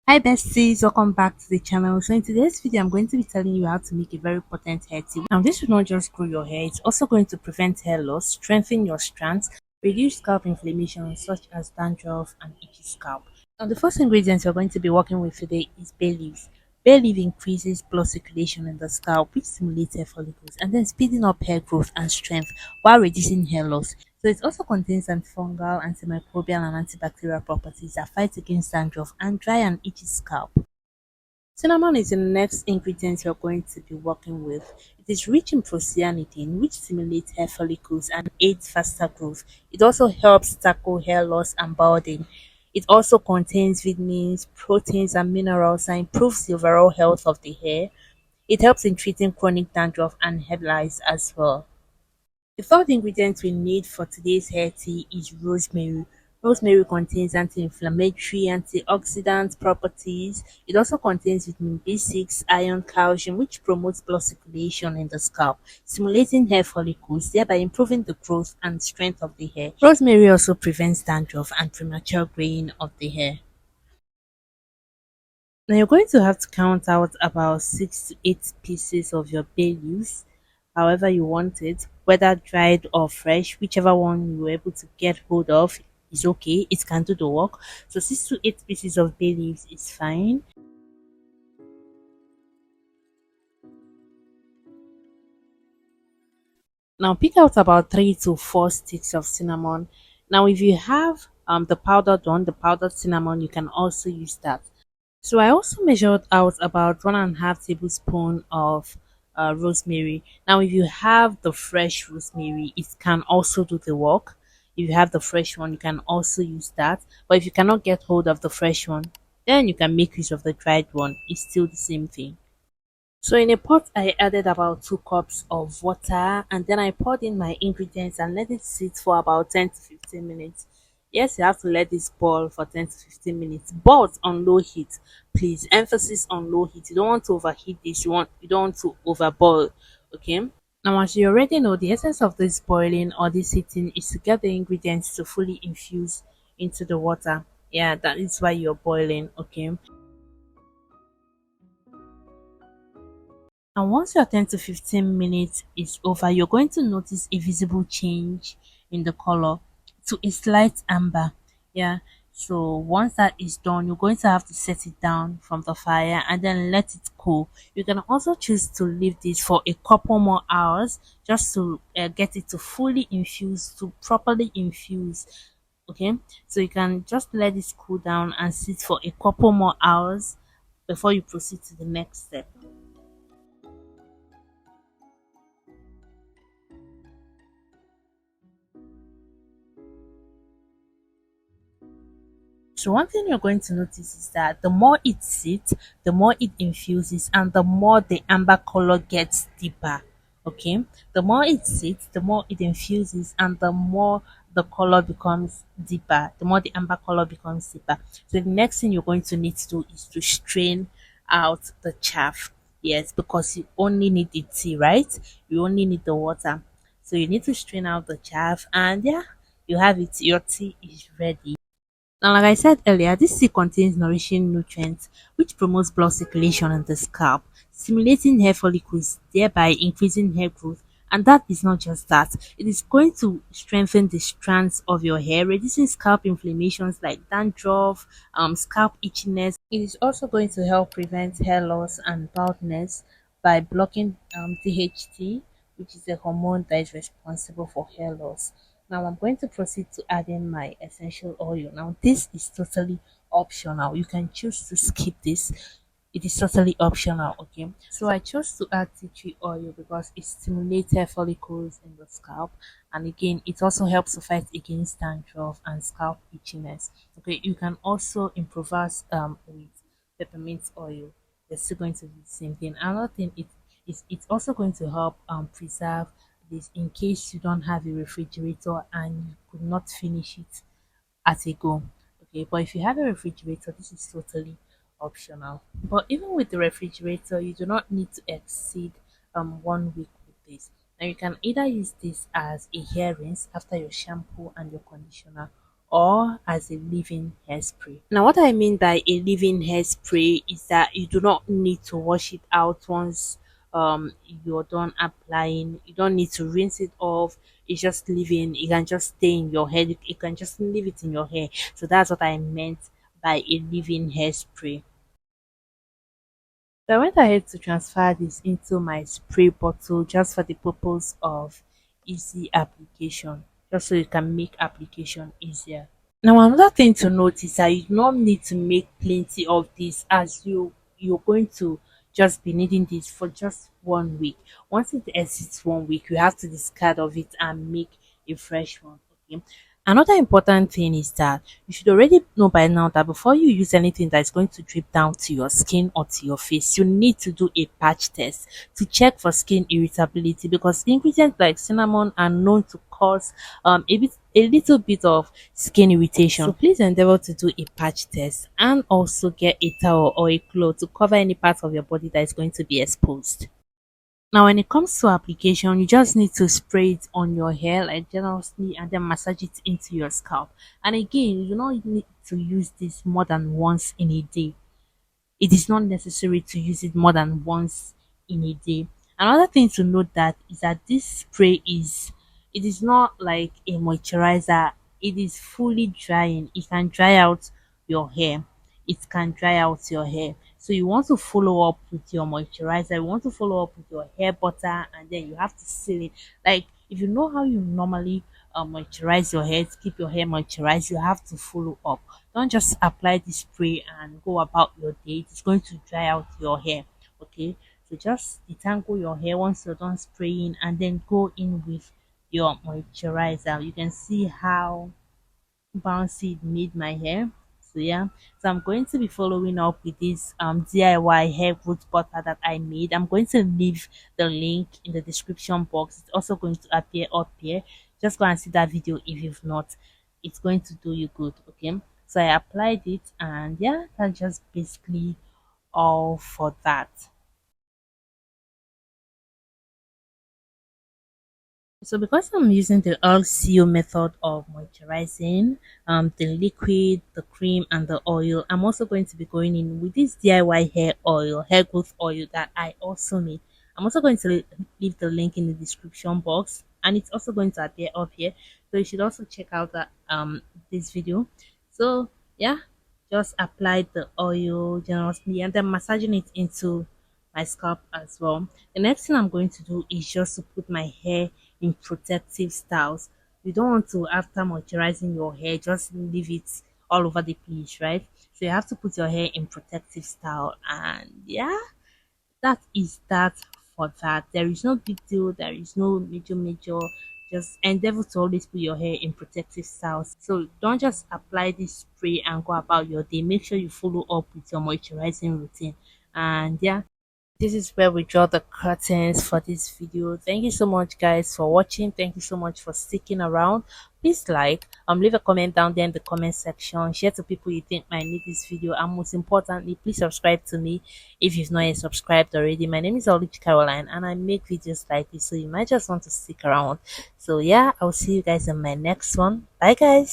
Hi besties, welcome back to the channel. So in today's video, I'm going to be telling you how to make a very potent hair tea. Now this will not just grow your hair, it's also going to prevent hair loss, strengthen your strands, reduce scalp inflammation such as dandruff and itchy scalp. Now the first ingredients we're going to be working with today is bay leaves. Bay leaf increases blood circulation in the scalp, which stimulates hair follicles and then speeding up hair growth and strength while reducing hair loss. So it also contains antifungal, antimicrobial, and antibacterial properties that fight against dandruff and dry and itchy scalp. Cinnamon is the next ingredient you're going to be working with. It is rich in procyanidin, which stimulates hair follicles and aids faster growth. It also helps tackle hair loss and balding. It also contains vitamins, proteins, and minerals and improves the overall health of the hair. It helps in treating chronic dandruff and hair lice as well. The fourth ingredient we need for today's hair tea is rosemary. Rosemary contains anti-inflammatory, antioxidant properties. It also contains vitamin B6, iron, calcium, which promotes blood circulation in the scalp, stimulating hair follicles, thereby improving the growth and strength of the hair. Rosemary also prevents dandruff and premature graying of the hair. Now you're going to have to count out about 6 to 8 pieces of your bay leaves, however you want it, whether dried or fresh, whichever one you were able to get hold of is okay. It can do the work. So 6 to 8 pieces of bay leaves is fine. Now pick out about 3 to 4 sticks of cinnamon. Now if you have the powdered one, the powdered cinnamon, you can also use that. So I also measured out about 1.5 tablespoon of rosemary. Now, if you have the fresh rosemary, it can also do the work. If you have the fresh one, you can also use that. But if you cannot get hold of the fresh one, then you can make use of the dried one. It's still the same thing. So in a pot, I added about 2 cups of water and then I poured in my ingredients and let it sit for about 10 to 15 minutes. Yes, you have to let this boil for 10 to 15 minutes, but on low heat. Please, emphasis on low heat. You don't want to overheat this. You don't want to overboil. Okay. Now, as you already know, the essence of this boiling or this heating is to get the ingredients to fully infuse into the water. Yeah, that is why you're boiling. Okay. And once your 10 to 15 minutes is over, you're going to notice a visible change in the color to a slight amber. Yeah. So once that is done, you're going to have to set it down from the fire and then let it cool. You can also choose to leave this for a couple more hours just to get it to fully infuse, to properly infuse. Okay. So you can just let this cool down and sit for a couple more hours before you proceed to the next step. So one thing you're going to notice is that the more it sits, the more it infuses, and the more the amber color gets deeper. Okay, the more it sits, the more it infuses, and the more the color becomes deeper. The more the amber color becomes deeper. So the next thing you're going to need to do is to strain out the chaff. Yes, because you only need the tea, right? You only need the water. So you need to strain out the chaff, and yeah, you have it. Your tea is ready. Now, like I said earlier, this tea contains nourishing nutrients which promotes blood circulation in the scalp, stimulating hair follicles, thereby increasing hair growth. And that is not just that, it is going to strengthen the strands of your hair, reducing scalp inflammations like dandruff, scalp itchiness. It is also going to help prevent hair loss and baldness by blocking DHT, which is a hormone that is responsible for hair loss. Now I'm going to proceed to add in my essential oil. Now this is totally optional. You can choose to skip this. It is totally optional, okay? So I chose to add tea tree oil because it stimulates hair follicles in the scalp, and again it also helps to fight against dandruff and scalp itchiness. Okay, you can also improvise with peppermint oil. They're still going to be the same thing. Another thing is it's also going to help preserve this in case you don't have a refrigerator and you could not finish it at a go. Okay, but if you have a refrigerator, this is totally optional. But even with the refrigerator, you do not need to exceed 1 week with this. Now you can either use this as a hair rinse after your shampoo and your conditioner, or as a leave-in hairspray. Now, what I mean by a leave-in hairspray is that you do not need to wash it out once you're done applying. You don't need to rinse it off. It's just leave-in. It can just stay in your hair. You can just leave it in your hair. So that's what I meant by a leave-in hairspray. So I went ahead to transfer this into my spray bottle just for the purpose of easy application, just so you can make application easier. Now, another thing to note is that you do not need to make plenty of this, as you're going to just be needing this for just 1 week. Once it exceeds 1 week, you have to discard of it and make a fresh one. Okay. Another important thing is that you should already know by now that before you use anything that is going to drip down to your skin or to your face, you need to do a patch test to check for skin irritability, because ingredients like cinnamon are known to cause a little bit of skin irritation. So please endeavor to do a patch test and also get a towel or a cloth to cover any part of your body that is going to be exposed. Now, when it comes to application, you just need to spray it on your hair like generously and then massage it into your scalp. And again, you do not need to use this more than once in a day. It is not necessary to use it more than once in a day. Another thing to note that is that this spray it is not like a moisturizer. It is fully drying. It can dry out your hair. It can dry out your hair. So you want to follow up with your moisturizer. You want to follow up with your hair butter, and then you have to seal it. Like if you know how you normally moisturize your hair to keep your hair moisturized, you have to follow up. Don't just apply the spray and go about your day. It's going to dry out your hair. Okay, so just detangle your hair once you're done spraying, and then go in with your moisturizer. You can see how bouncy it made my hair. So yeah, so I'm going to be following up with this DIY hair growth butter that I made. I'm going to leave the link in the description box. It's also going to appear up here. Just go and see that video if you've not. It's going to do you good. Okay, so I applied it, and yeah, that's just basically all for that. So because I'm using the LCO method of moisturizing, the liquid, the cream, and the oil, I'm also going to be going in with this DIY hair oil, hair growth oil that I also made. I'm also going to leave the link in the description box, and it's also going to appear up here. So you should also check out that this video. So yeah, just apply the oil generously and then massaging it into my scalp as well. The next thing I'm going to do is just to put my hair in protective styles. You don't want to, after moisturizing your hair, just leave it all over the place, right? So you have to put your hair in protective style, and yeah, that is that for that. There is no big deal, there is no major. Just endeavor to always put your hair in protective styles. So don't just apply this spray and go about your day. Make sure you follow up with your moisturizing routine. And yeah, this is where we draw the curtains for this video. Thank you so much guys for watching. Thank you so much for sticking around. Please like, leave a comment down there in the comment section. Share to people you think might need this video, and most importantly, please subscribe to me if you've not yet subscribed already. My name is Olive Caroline, and I make videos like this, so you might just want to stick around. So yeah, I'll see you guys in my next one. Bye guys.